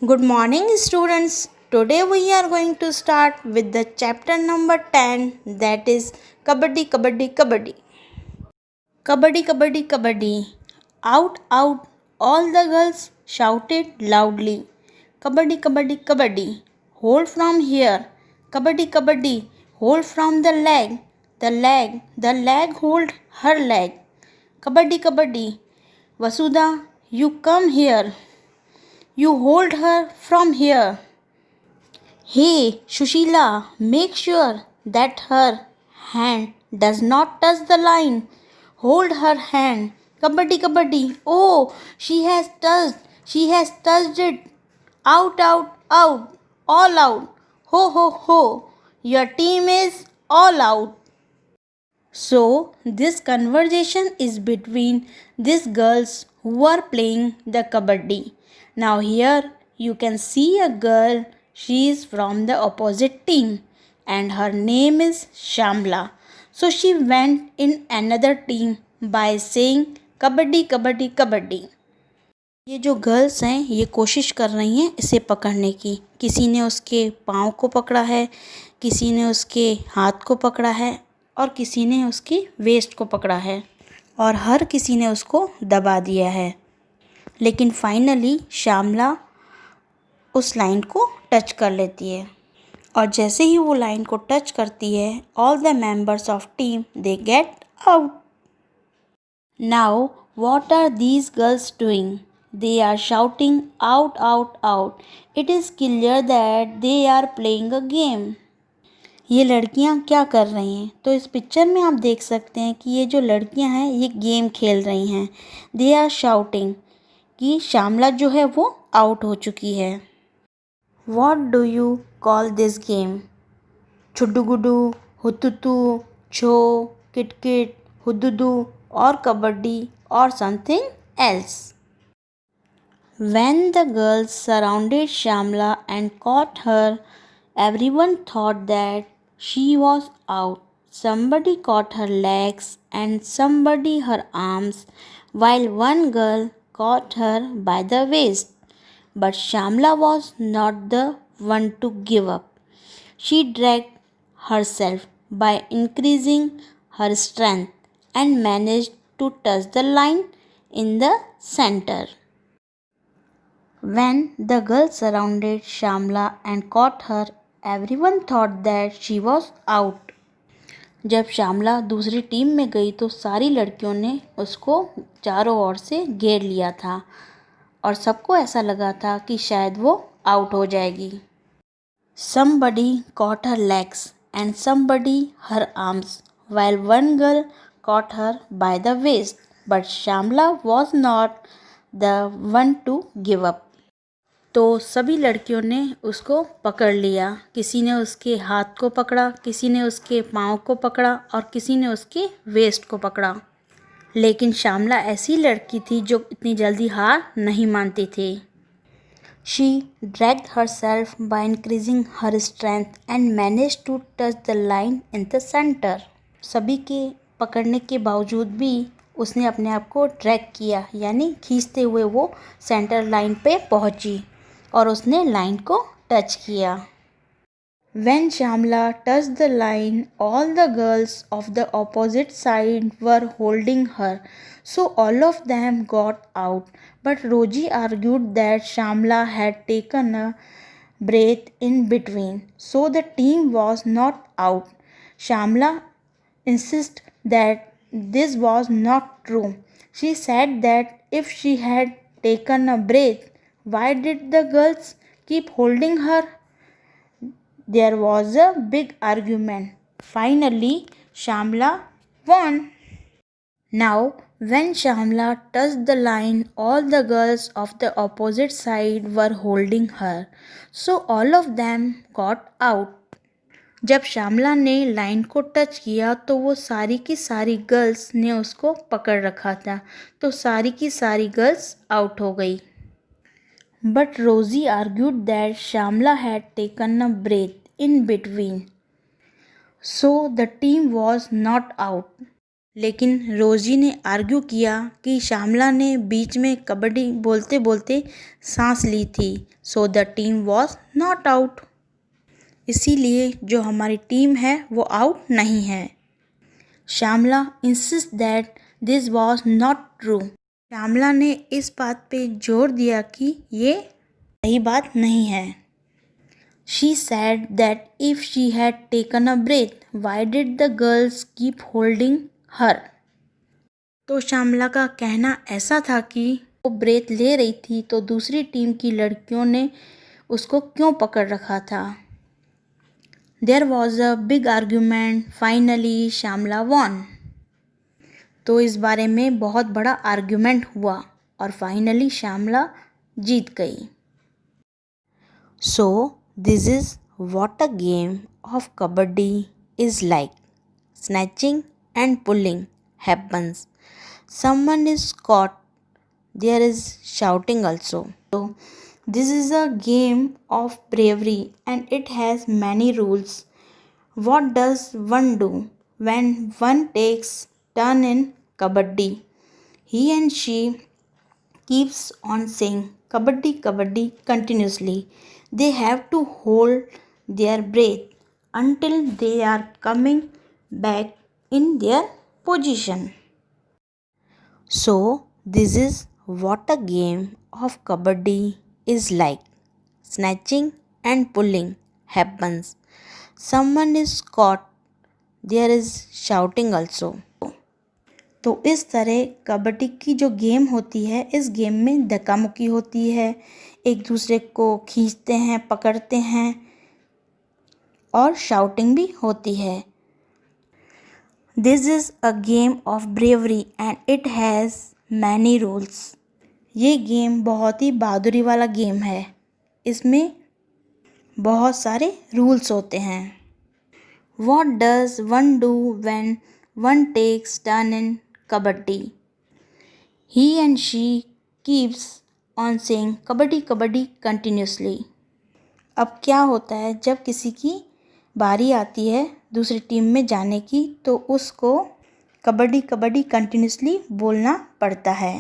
Good morning, students. Today we are going to start with the chapter number 10, that is Kabaddi Kabaddi Kabaddi. Kabaddi Kabaddi Kabaddi. Out, out, all the girls shouted loudly. Kabaddi Kabaddi Kabaddi. Hold from here. Kabaddi Kabaddi. Hold from the leg. The leg hold her leg. Kabaddi Kabaddi. Vasudha, you come here. You hold her from here. Hey, Shushila, make sure that her hand does not touch the line. Hold her hand. Kabaddi, kabaddi. Oh, she has touched. She has touched it. Out, out, out. All out. Ho, ho, ho. Your team is all out. So, this conversation is between these girls who are playing the kabaddi. Now, here you can see a girl, she is from the opposite team and her name is Shamla. So, she went in another team by saying kabaddi, kabaddi, kabaddi. ये जो girls हैं ये कोशिश कर रही हैं इसे पकड़ने की। किसी ने उसके पाँव को पकड़ा है, किसी ने उसके हाथ को पकड़ा है और किसी ने उसकी वेस्ट को पकड़ा है और हर किसी ने उसको दबा दिया है। लेकिन फाइनली श्यामला उस लाइन को टच कर लेती है और जैसे ही वो लाइन को टच करती है, all the members of team they get out. Now what are these girls doing? They are shouting out, out, out. It is clear that they are playing a game. ये लड़कियां क्या कर रही हैं? तो इस पिक्चर में आप देख सकते हैं कि ये जो लड़कियां हैं ये गेम खेल रही हैं। They are shouting कि श्यामला जो है वो आउट हो चुकी है। What do you call this game? छुड्डू Guddu, hututu, छो, किटकिट, हुदुदू और कबड्डी और something else. When the girls surrounded Shamla and caught her, everyone thought that she was out. Somebody caught her legs and somebody her arms, while one girl caught her by the waist. But Shamla was not the one to give up. She dragged herself by increasing her strength and managed to touch the line in the center. When the girls surrounded Shamla and caught her, everyone thought that she was out. जब श्यामला दूसरी team में गई तो सारी लड़कियों ने उसको चारों ओर से घेर लिया था और सबको ऐसा लगा था कि शायद वो आउट हो जाएगी। Somebody caught her legs and somebody her arms, while one girl caught her by the waist. But Shamla was not the one to give up. तो सभी लड़कियों ने उसको पकड़ लिया। किसी ने उसके हाथ को पकड़ा, किसी ने उसके पाँव को पकड़ा और किसी ने उसके वेस्ट को पकड़ा। लेकिन श्यामला ऐसी लड़की थी जो इतनी जल्दी हार नहीं मानती थी। She dragged herself by increasing her strength and managed to touch the line in the center. सभी के पकड़ने के बावजूद भी उसने अपने आप को ड्रैग किया, यानी खींचते हुए वो सेंटर लाइन पे पहुंची और उसने लाइन को टच किया। When Shamla touched the line, all the girls of the opposite side were holding her, so all of them got out. But Roji argued that Shamla had taken a breath in between, so the team was not out. Shamla insisted that this was not true. She said that if she had taken a breath, why did the girls keep holding her? There was a big argument. Finally, Shamla won. Now, when Shamla touched the line, all the girls of the opposite side were holding her. So all of them got out. जब श्यामला ने line को touch किया तो वो सारी की सारी girls ने उसको पकड़ रखा था, तो सारी की सारी गर्ल्स आउट हो गई। But Rosie argued that Shamla had taken a breath in between, so the team was not out. लेकिन रोजी ने आर्ग्यू किया कि श्यामला ने बीच में कबड्डी बोलते बोलते सांस ली थी, so the team was not out. इसीलिए जो हमारी टीम है वो आउट नहीं है। Shyamala insist that this was not true. Shyamala ने इस बात पे जोर दिया कि ये सही बात नहीं है। She said that if she had taken a breath, why did the girls keep holding her? तो श्यामला का कहना ऐसा था कि वो ब्रेथ ले रही थी तो दूसरी टीम की लड़कियों ने उसको क्यों पकड़ रखा था। There was a big argument. Finally, Shyamala won. तो इस बारे में बहुत बड़ा आर्ग्यूमेंट हुआ और फाइनली श्यामला जीत गई। So, this is what a game of kabaddi is like. Snatching and pulling happens. Someone is caught. There is shouting also. So, this is a game of bravery and it has many rules. What does one do when one takes turn in kabaddi? He and she keeps on saying kabaddi kabaddi continuously. They have to hold their breath until they are coming back in their position. So, this is what a game of kabaddi is like. Snatching and pulling happens. Someone is caught. There is shouting also. तो इस तरह कबड्डी की जो game होती है, इस game में धक्का मुक्की होती है, एक दूसरे को खींचते हैं, पकड़ते हैं और शाउटिंग भी होती है। This is a game of bravery and it has many rules. ये गेम बहुत ही बहादुरी वाला गेम है, इसमें बहुत सारे रूल्स होते हैं। What does one do when one takes turn in kabaddi? He and she keeps on saying kabaddi kabaddi continuously. अब क्या होता है जब किसी की बारी आती है दूसरी टीम में जाने की तो उसको कबड्डी कबड्डी कंटिन्यूसली बोलना पड़ता है।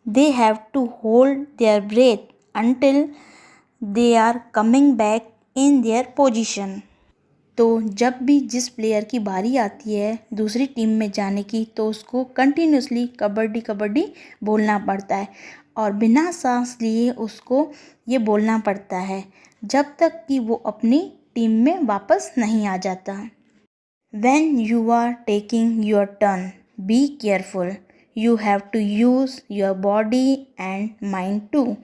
They have to hold their breath until they are coming back in their position. तो जब भी जिस प्लेयर की बारी आती है दूसरी टीम में जाने की तो उसको कंटिन्यूसली कबड्डी कबड्डी बोलना पड़ता है और बिना सांस लिए उसको ये बोलना पड़ता है जब तक कि वो अपनी टीम में वापस नहीं आ जाता। When you are taking your turn, be careful. You have to use your body and mind too.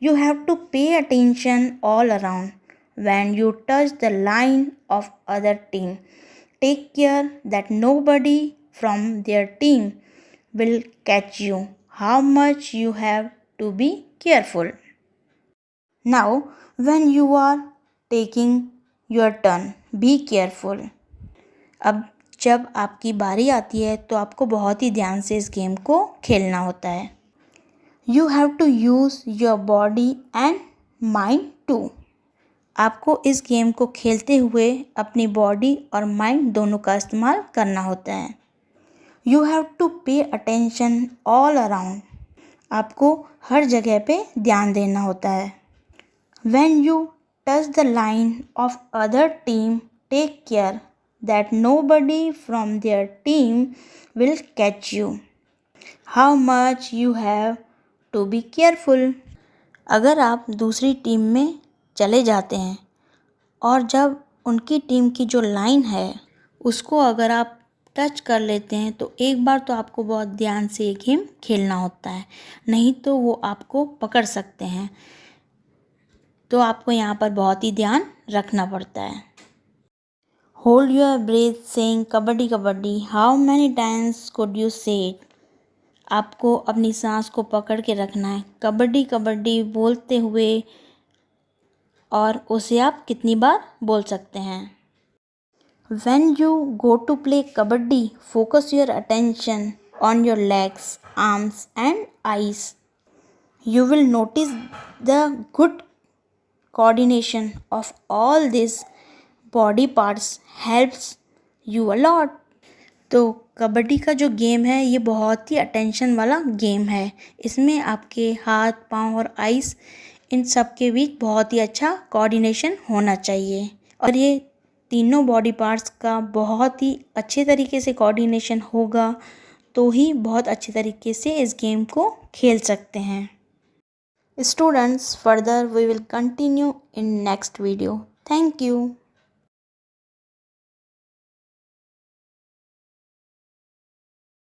You have to pay attention all around. When you touch the line of other team, take care that nobody from their team will catch you. How much you have to be careful. Now, when you are taking your turn, be careful. अब जब आपकी बारी आती है तो आपको बहुत ही ध्यान से इस गेम को खेलना होता है। You have to use your body and mind too. आपको इस गेम को खेलते हुए अपनी बॉडी और माइंड दोनों का इस्तेमाल करना होता है। You have to pay attention all around. आपको हर जगह पे ध्यान देना होता है। When you touch the line of other team, take care that nobody from their team will catch you. How much you have to be careful. अगर आप दूसरी टीम में चले जाते हैं और जब उनकी टीम की जो लाइन है उसको अगर आप टच कर लेते हैं तो एक बार तो आपको बहुत ध्यान से ये गेम खेलना होता है, नहीं तो वो आपको पकड़ सकते हैं। तो आपको यहाँ पर बहुत ही ध्यान रखना पड़ता है। Hold your breath saying kabaddi kabaddi, how many times could you say it. आपको अपनी सांस को पकड़ के रखना है कबड्डी कबड्डी बोलते हुए, और उसे आप कितनी बार बोल सकते हैं। When you go to play kabaddi, focus your attention on your legs, arms and eyes. You will notice the good coordination of all these body parts helps you a lot. तो कबड्डी का जो गेम है ये बहुत ही attention वाला game है। इसमें आपके हाथ, पाँव और आइज़ इन सब के बीच बहुत ही अच्छा कोऑर्डिनेशन होना चाहिए और ये तीनों बॉडी पार्ट्स का बहुत ही अच्छे तरीके से कोऑर्डिनेशन होगा तो ही बहुत अच्छे तरीके से इस गेम को खेल सकते हैं। Students, further we will continue in next video. Thank you.